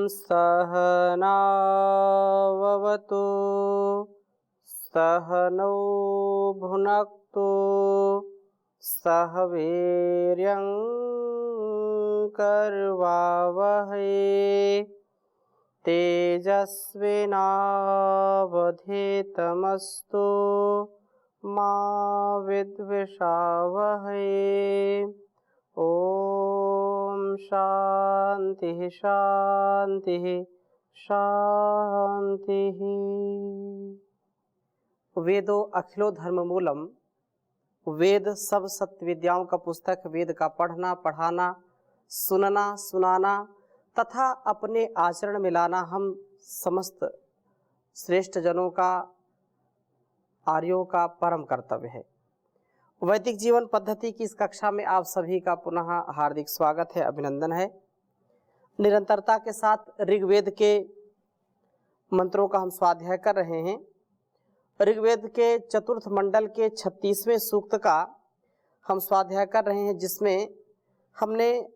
सहनाववतु सहनौ भुनक्तु सह वीर्यं करवावहै तेजस्विनावधीतमस्तु मा विद्विषावहै। ओम शांति शांति शांति। वेदो अखिलो धर्म मूलम। वेद सब सत्य विद्याओं का पुस्तक। वेद का पढ़ना पढ़ाना, सुनना सुनाना तथा अपने आचरण में लाना हम समस्त श्रेष्ठ जनों का, आर्यों का परम कर्तव्य है। वैदिक जीवन पद्धति की इस कक्षा में आप सभी का पुनः हार्दिक स्वागत है, अभिनंदन है। निरंतरता के साथ ऋग्वेद के मंत्रों का हम स्वाध्याय कर रहे हैं। ऋग्वेद के चतुर्थ मंडल के 36वें सूक्त का हम स्वाध्याय कर रहे हैं, जिसमें हमने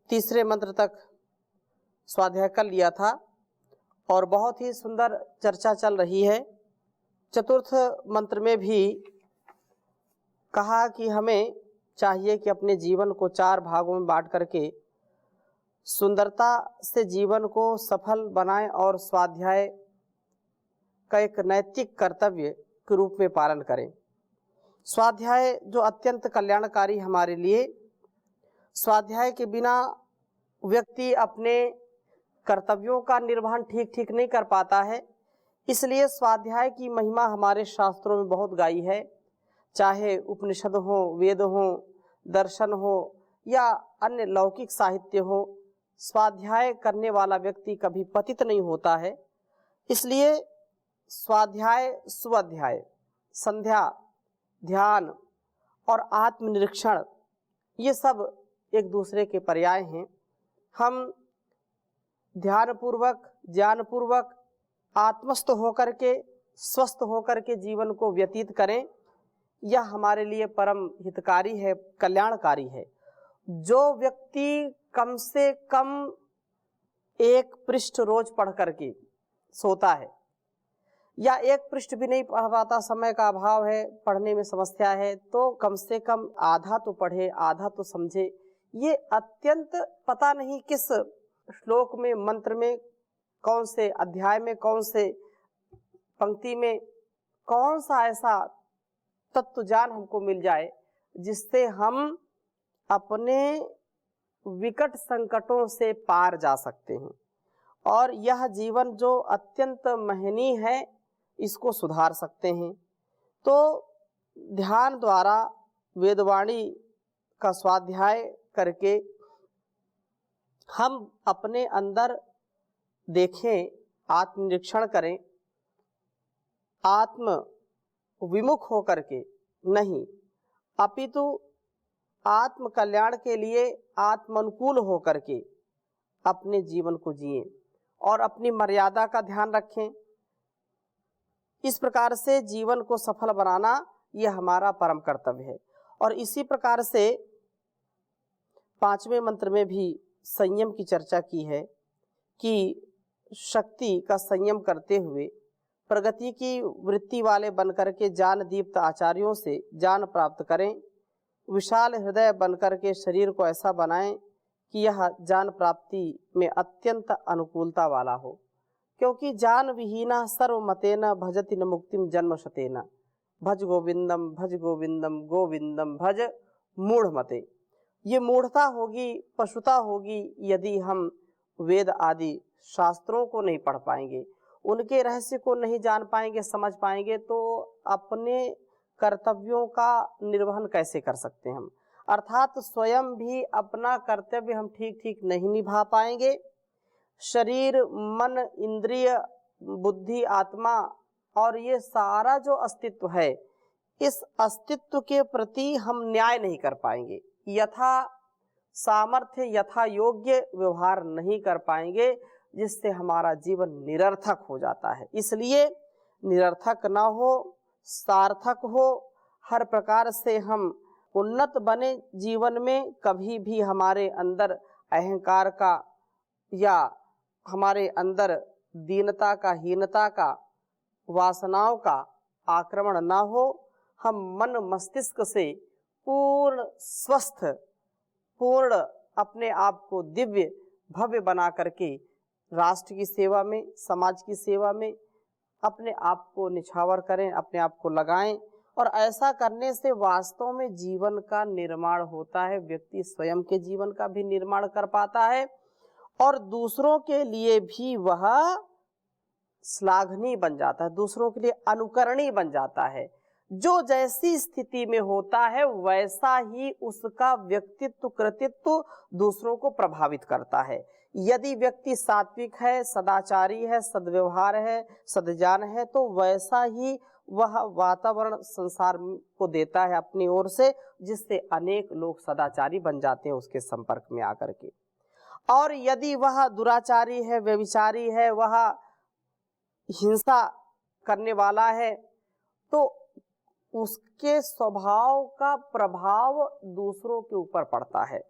तीसरे मंत्र तक स्वाध्याय कर लिया था और बहुत ही सुंदर चर्चा चल रही है। चतुर्थ मंत्र में भी कहा कि हमें चाहिए कि अपने जीवन को 4 भागों में बांट करके सुंदरता से जीवन को सफल बनाएं और स्वाध्याय का एक नैतिक कर्तव्य के रूप में पालन करें। स्वाध्याय जो अत्यंत कल्याणकारी हमारे लिए, स्वाध्याय के बिना व्यक्ति अपने कर्तव्यों का निर्वहन ठीक नहीं कर पाता है। इसलिए स्वाध्याय की महिमा हमारे शास्त्रों में बहुत गाई है। चाहे उपनिषद हो, वेद हो, दर्शन हो या अन्य लौकिक साहित्य हो, स्वाध्याय करने वाला व्यक्ति कभी पतित नहीं होता है। इसलिए स्वाध्याय, स्वाध्याय, संध्या, ध्यान और आत्मनिरीक्षण ये सब एक दूसरे के पर्याय हैं। हम ध्यानपूर्वक, ज्ञानपूर्वक, आत्मस्थ होकर के, स्वस्थ होकर के जीवन को व्यतीत करें, यह हमारे लिए परम हितकारी है, कल्याणकारी है। जो व्यक्ति कम से कम 1 पृष्ठ रोज पढ़ करके सोता है या 1 पृष्ठ भी नहीं पढ़ पाता, समय का अभाव है, पढ़ने में समस्या है, तो कम से कम आधा तो पढ़े, आधा तो समझे। ये अत्यंत पता नहीं किस श्लोक में, मंत्र में, कौन से अध्याय में, कौन से पंक्ति में कौन सा ऐसा तत्व ज्ञान हमको मिल जाए जिससे हम अपने विकट संकटों से पार जा सकते हैं और यह जीवन जो अत्यंत महनीय है इसको सुधार सकते हैं। तो ध्यान द्वारा वेदवाणी का स्वाध्याय करके हम अपने अंदर देखें, आत्मनिरीक्षण करें, आत्म विमुख होकर के नहीं अपितु आत्म कल्याण के लिए आत्मानुकूल होकर के अपने जीवन को जिएं और अपनी मर्यादा का ध्यान रखें। इस प्रकार से जीवन को सफल बनाना यह हमारा परम कर्तव्य है। और इसी प्रकार से 5वें मंत्र में भी संयम की चर्चा की है कि शक्ति का संयम करते हुए प्रगति की वृत्ति वाले बनकर के ज्ञान दीप्त आचार्यों से ज्ञान प्राप्त करें। विशाल हृदय बनकर के शरीर को ऐसा बनाएं कि यह ज्ञान प्राप्ति में अत्यंत अनुकूलता वाला हो, क्योंकि ज्ञान विहीना सर्वमतेन भजति न मुक्तिम जन्मशतेन। भज गोविंदम गोविंदम भज मूढ़मते। ये मूढ़ता होगी, पशुता होगी यदि हम वेद आदि शास्त्रों को नहीं पढ़ पाएंगे, उनके रहस्य को नहीं जान पाएंगे, समझ पाएंगे, तो अपने कर्तव्यों का निर्वहन कैसे कर सकते हैं हम। अर्थात स्वयं भी अपना कर्तव्य हम ठीक नहीं निभा पाएंगे। शरीर, मन, इंद्रिय, बुद्धि, आत्मा और ये सारा जो अस्तित्व है, इस अस्तित्व के प्रति हम न्याय नहीं कर पाएंगे, यथा सामर्थ्य, यथा योग्य व्यवहार नहीं कर पाएंगे, जिससे हमारा जीवन निरर्थक हो जाता है। इसलिए निरर्थक न हो, सार्थक हो, हर प्रकार से हम उन्नत बने जीवन में। कभी भी हमारे अंदर अहंकार का या हमारे अंदर दीनता का, हीनता का, वासनाओं का आक्रमण ना हो। हम मन मस्तिष्क से पूर्ण स्वस्थ, पूर्ण अपने आप को दिव्य भव्य बना करके राष्ट्र की सेवा में, समाज की सेवा में अपने आप को निछावर करें, अपने आप को लगाएं। और ऐसा करने से वास्तव में जीवन का निर्माण होता है। व्यक्ति स्वयं के जीवन का भी निर्माण कर पाता है और दूसरों के लिए भी वह श्लाघनीय बन जाता है, दूसरों के लिए अनुकरणीय बन जाता है। जो जैसी स्थिति में होता है वैसा ही उसका व्यक्तित्व, कृतित्व दूसरों को प्रभावित करता है। यदि व्यक्ति सात्विक है, सदाचारी है, सद्व्यवहार है, सद्जान है, तो वैसा ही वह वातावरण संसार को देता है अपनी ओर से, जिससे अनेक लोग सदाचारी बन जाते हैं उसके संपर्क में आकर के। और यदि वह दुराचारी है, व्यभिचारी है, वह हिंसा करने वाला है, तो उसके स्वभाव का प्रभाव दूसरों के ऊपर पड़ता है,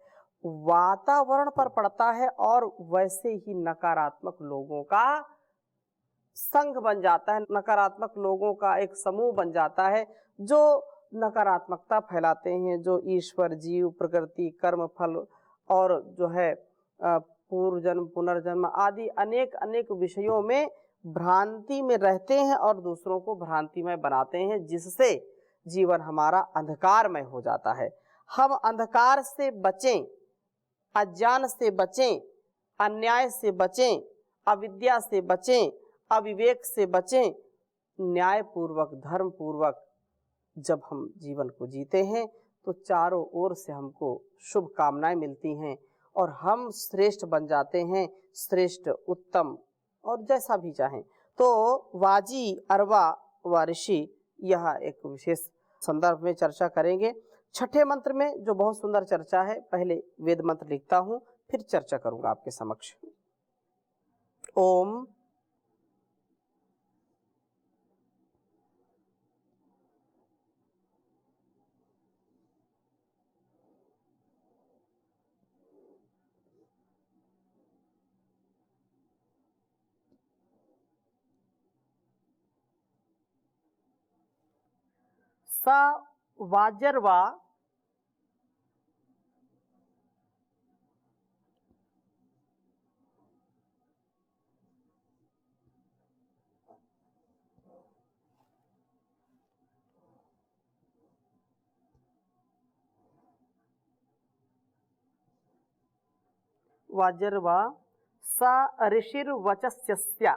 वातावरण पर पड़ता है और वैसे ही नकारात्मक लोगों का संघ बन जाता है, नकारात्मक लोगों का एक समूह बन जाता है जो नकारात्मकता फैलाते हैं, जो ईश्वर, जीव, प्रकृति, कर्म, फल और जो है पूर्व जन्म, पुनर्जन्म आदि अनेक अनेक विषयों में भ्रांति में रहते हैं और दूसरों को भ्रांतिमय बनाते हैं, जिससे जीवन हमारा अंधकारमय हो जाता है। हम अंधकार से बचें, अज्ञान से बचें, अन्याय से बचें, अविद्या से बचें, अविवेक से बचें, न्याय पूर्वक, धर्म पूर्वक जब हम जीवन को जीते हैं तो चारों ओर से हमको शुभ कामनाएं मिलती हैं और हम श्रेष्ठ बन जाते हैं, श्रेष्ठ, उत्तम और जैसा भी चाहें। तो वाजी, अरवा व ऋषि, यह एक विशेष संदर्भ में चर्चा करेंगे। छठे मंत्र में जो बहुत सुंदर चर्चा है, पहले वेद मंत्र लिखता हूं, फिर चर्चा करूंगा आपके समक्ष। ओम स वाजर्वा वाजर्वा स ऋषिर्वचस्यस्य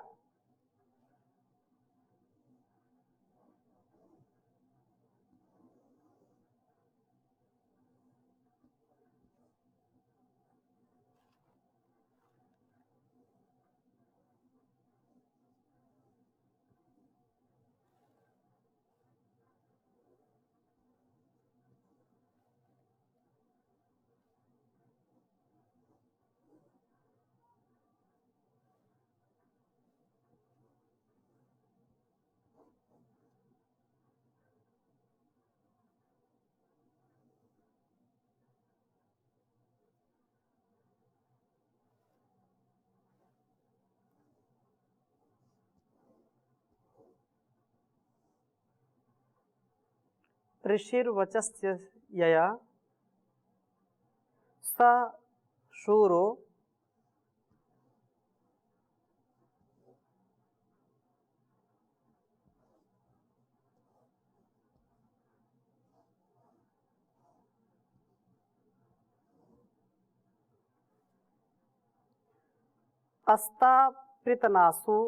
ऋषिर्वचस्य यया स शूरो अस्तापृतनासु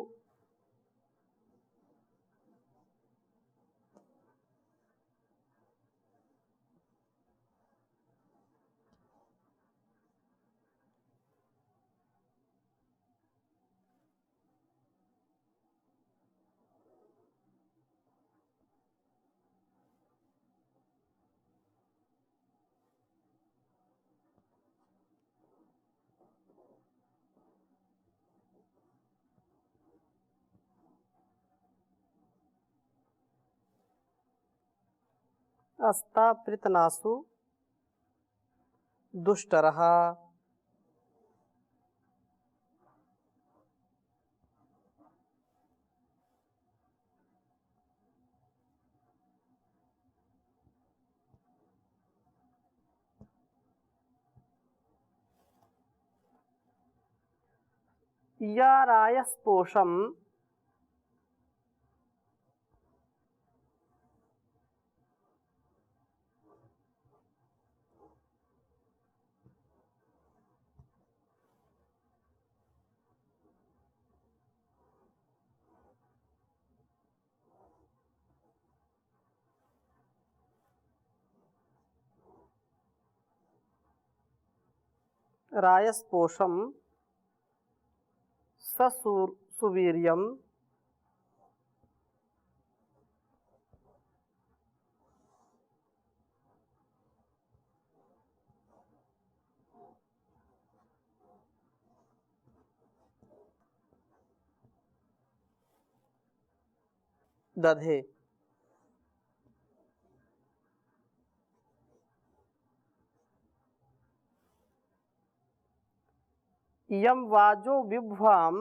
अस्तापृतनासु दुष्टरः या रायस्पोषम रायस्पोषम ससुवीर्यम दधे। यम वाजो विभ्वाम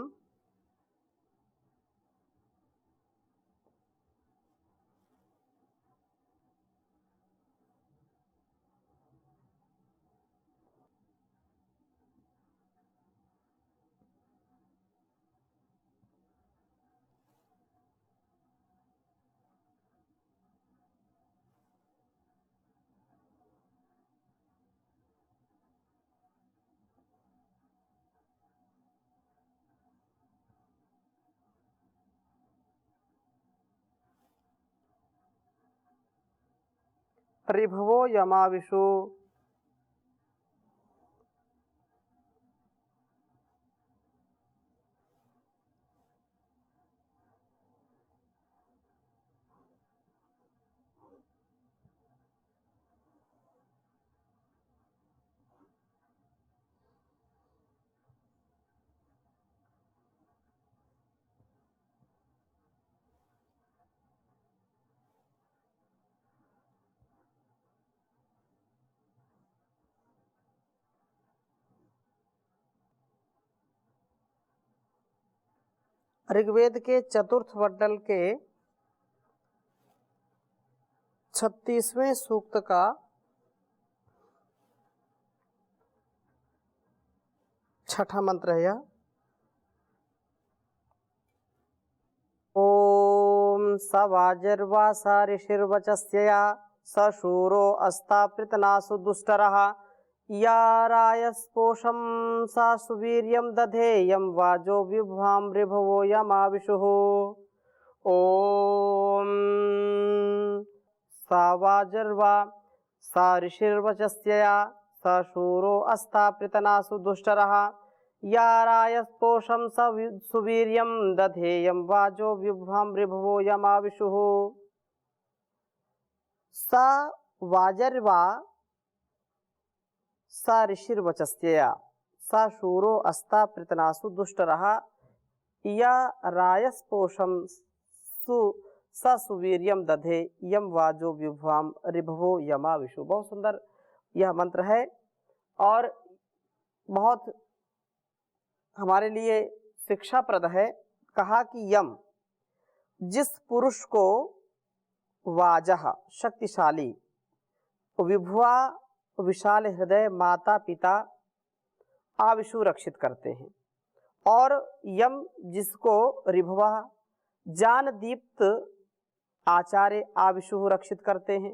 ऋभवो यमाविषु। ऋग्वेद के चतुर्थ मंडल के 36वें सूक्त का 6ठा मंत्र है यह। ओम सवाजर्वा सा ऋषिर्वचस्यया सशूरो अस्तापृतनासु दुष्टरः या रायस्पोषम सा सुवीर्यम दधेयम वाजो विभ्वाम ऋभवो यमाविषुः। ओम सावाजर्वा सा ऋषिर्वचस्यया सशूरो अस्तापृतनासु दुष्टरः या रायस्पोषम सुवीर्यम दधेयम वाजो विभ्वाम ऋभवो यमाविषुः। सा वाजर्वा सा ऋषिर्वचस्यया सा शूरो अस्तापृतनासु दुष्टरः या रायस्पोषम सा सुवीर्यम दधे यम वाजो विभ्वाम ऋभवो यमाविषु। बहुत सुंदर यह मंत्र है और बहुत हमारे लिए शिक्षाप्रद है। कहा कि यम जिस पुरुष को वाजह शक्तिशाली, विभुआ विशाल हृदय माता पिता आविषु रक्षित करते हैं, और यम जिसको ऋभवा जान दीप्त आचार्य आविषु रक्षित करते हैं,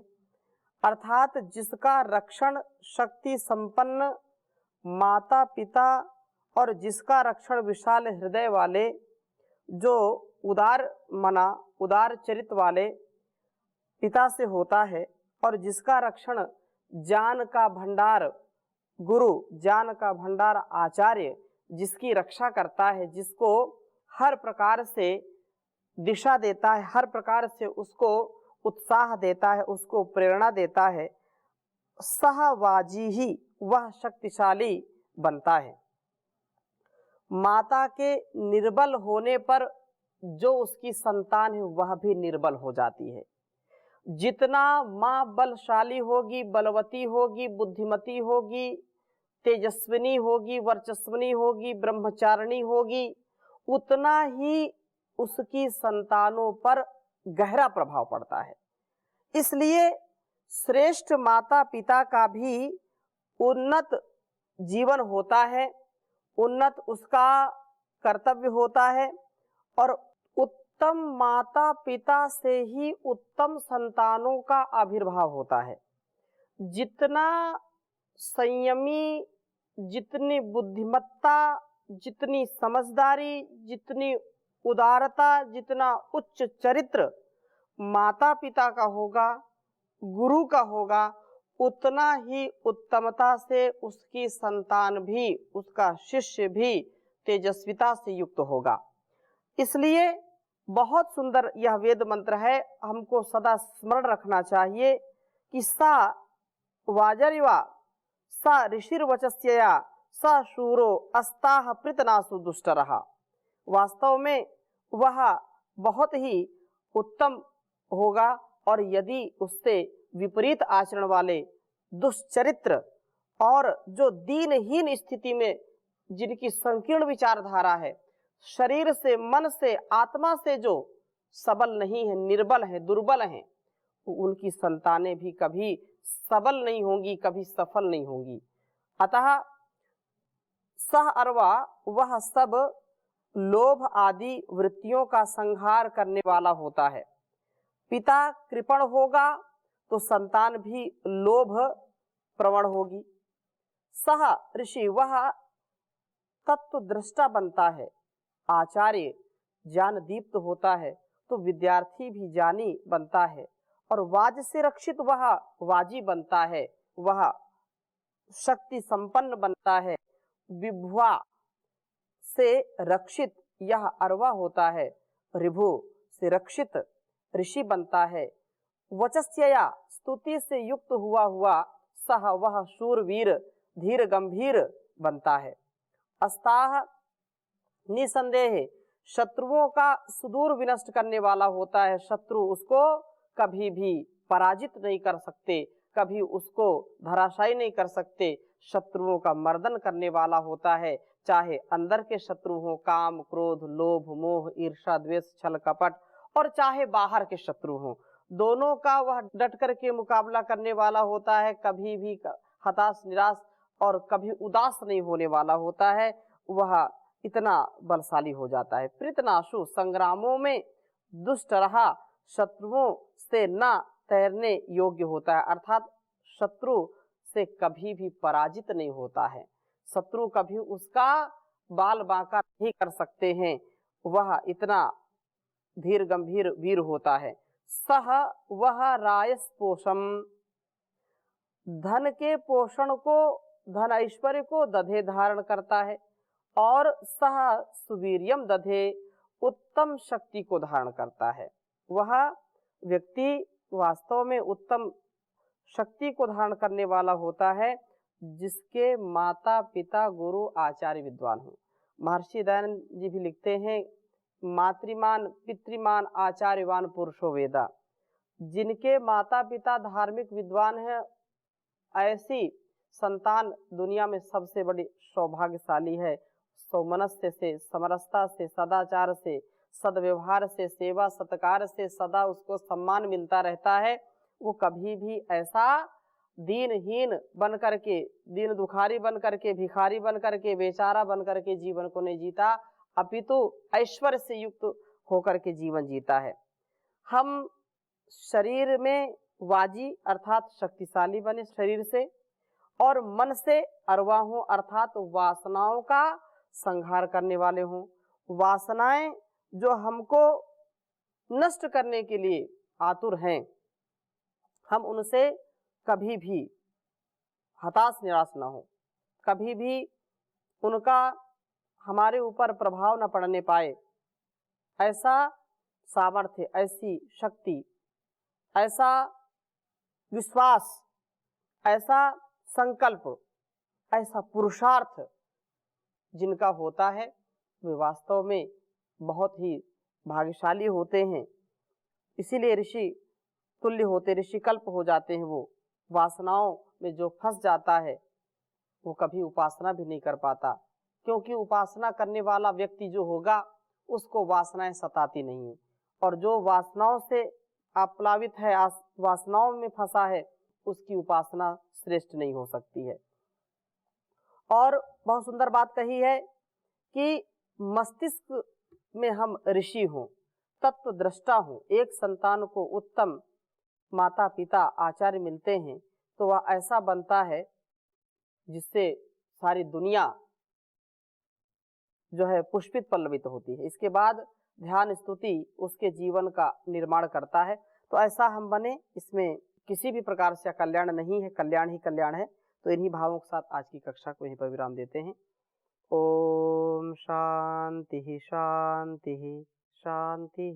अर्थात जिसका रक्षण शक्ति संपन्न माता पिता और जिसका रक्षण विशाल हृदय वाले जो उदार मना उदार चरित वाले पिता से होता है, और जिसका रक्षण ज्ञान का भंडार गुरु ज्ञान का भंडार आचार्य जिसकी रक्षा करता है, जिसको हर प्रकार से दिशा देता है, हर प्रकार से उसको उत्साह देता है, उसको प्रेरणा देता है, सहवाजी ही वह शक्तिशाली बनता है। माता के निर्बल होने पर जो उसकी संतान है वह भी निर्बल हो जाती है। जितना माँ बलशाली होगी, बलवती होगी, बुद्धिमती होगी, तेजस्विनी होगी, वर्चस्विनी होगी, ब्रह्मचारिणी होगी, उतना ही उसकी संतानों पर गहरा प्रभाव पड़ता है। इसलिए श्रेष्ठ माता पिता का भी उन्नत जीवन होता है, उन्नत उसका कर्तव्य होता है और उत्तम माता पिता से ही उत्तम संतानों का आविर्भाव होता है। जितना संयमी, जितनी बुद्धिमत्ता, जितनी समझदारी, जितनी उदारता, जितना उच्च चरित्र माता पिता का होगा, गुरु का होगा, उतना ही उत्तमता से उसकी संतान भी, उसका शिष्य भी तेजस्विता से युक्त होगा। इसलिए बहुत सुंदर यह वेद मंत्र है, हमको सदा स्मरण रखना चाहिए कि सा वाजरिवा सा ऋषिर्वचस्यया सा शूरो अस्ताह पृतनासु दुष्टरहा। वास्तव में वह बहुत ही उत्तम होगा और यदि उससे विपरीत आचरण वाले दुष्चरित्र और जो दीनहीन स्थिति में जिनकी संकीर्ण विचारधारा है, शरीर से, मन से, आत्मा से जो सबल नहीं है, निर्बल है, दुर्बल हैं, उनकी संतानें भी कभी सबल नहीं होंगी, कभी सफल नहीं होंगी। अतः सह अरवा वह सब लोभ आदि वृत्तियों का संहार करने वाला होता है। पिता कृपण होगा तो संतान भी लोभ प्रवण होगी। सह ऋषि वह तत्व दृष्टा बनता है, आचार्य ज्ञान दीप्त होता है तो विद्यार्थी भी ज्ञानी बनता है। और वाज से रक्षित वह वाजी बनता है, वह शक्ति संपन्न बनता है। विभुआ से रक्षित यह अरवा होता है, ऋभु से रक्षित ऋषि बनता है। वचस्यया स्तुति से युक्त हुआ हुआ सह वह शूरवीर धीर गंभीर बनता है। अस्ताह निसंदेह शत्रुओं का सुदूर विनष्ट करने वाला होता है। शत्रु उसको कभी भी पराजित नहीं कर सकते, कभी उसको धराशायी नहीं कर सकते। शत्रुओं का मर्दन करने वाला होता है, चाहे अंदर के शत्रु हो, काम क्रोध लोभ मोह ईर्षा द्वेष छल कपट, और चाहे बाहर के शत्रु हो, दोनों का वह डट कर के मुकाबला करने वाला होता है। कभी भी हताश निराश और कभी उदास नहीं होने वाला होता है, वह इतना बलशाली हो जाता है। पृतनाशु संग्रामों में दुष्ट रहा, शत्रुओं से न तैरने योग्य होता है, अर्थात शत्रु से कभी भी पराजित नहीं होता है। शत्रु कभी उसका बाल बांका नहीं कर सकते हैं, वह इतना धीर गंभीर वीर होता है। सह वह रायस पोषम धन के पोषण को, धन ऐश्वर्य को दधे धारण करता है। और सह सुवीर्यम दधे उत्तम शक्ति को धारण करता है। वह व्यक्ति वास्तव में उत्तम शक्ति को धारण करने वाला होता है जिसके माता पिता गुरु आचार्य विद्वान हो। महर्षि दयानंद जी भी लिखते हैं, मातृमान पितृमान आचार्यवान पुरुषो वेदा। जिनके माता पिता धार्मिक विद्वान हैं, ऐसी संतान दुनिया में सबसे बड़ी सौभाग्यशाली है। सौमनस्य से, समरसता से, सदाचार से, सदव्यवहार से, सेवा सत्कार से सदा उसको सम्मान मिलता रहता है। वो कभी भी ऐसा दीनहीन बन करके, दीन दुखारी बन करके, भिखारी बन करके, बेचारा बन करके जीवन को नहीं जीता, अपितु ऐश्वर्य से युक्त होकर के जीवन जीता है। हम शरीर में वाजी अर्थात शक्तिशाली बने शरीर से, और मन से अरवा हों अर्थात वासनाओं का संहार करने वाले हों। वासनाएं जो हमको नष्ट करने के लिए आतुर हैं, हम उनसे कभी भी हताश निराश न हो, कभी भी उनका हमारे ऊपर प्रभाव न पड़ने पाए। ऐसा सामर्थ्य, ऐसी शक्ति, ऐसा विश्वास, ऐसा संकल्प, ऐसा पुरुषार्थ जिनका होता है, वे वास्तव में बहुत ही भाग्यशाली होते हैं। इसीलिए ऋषि तुल्य होते, ऋषि कल्प हो जाते हैं। वो वासनाओं में जो फंस जाता है वो कभी उपासना भी नहीं कर पाता, क्योंकि उपासना करने वाला व्यक्ति जो होगा उसको वासनाएं सताती नहीं है। और जो वासनाओं से आप्लावित है, वासनाओं में फंसा है, उसकी उपासना श्रेष्ठ नहीं हो सकती है। और बहुत सुंदर बात कही है कि मस्तिष्क में हम ऋषि हों, तत्व दृष्टा हों, एक संतान को उत्तम माता पिता आचार्य मिलते हैं तो वह ऐसा बनता है जिससे सारी दुनिया जो है पुष्पित पल्लवित होती है। इसके बाद ध्यान स्तुति उसके जीवन का निर्माण करता है। तो ऐसा हम बने, इसमें किसी भी प्रकार से कल्याण नहीं है, कल्याण ही कल्याण है। तो इन्हीं भावों के साथ आज की कक्षा को यहीं पर विराम देते हैं। ओम शांति शांति शांति।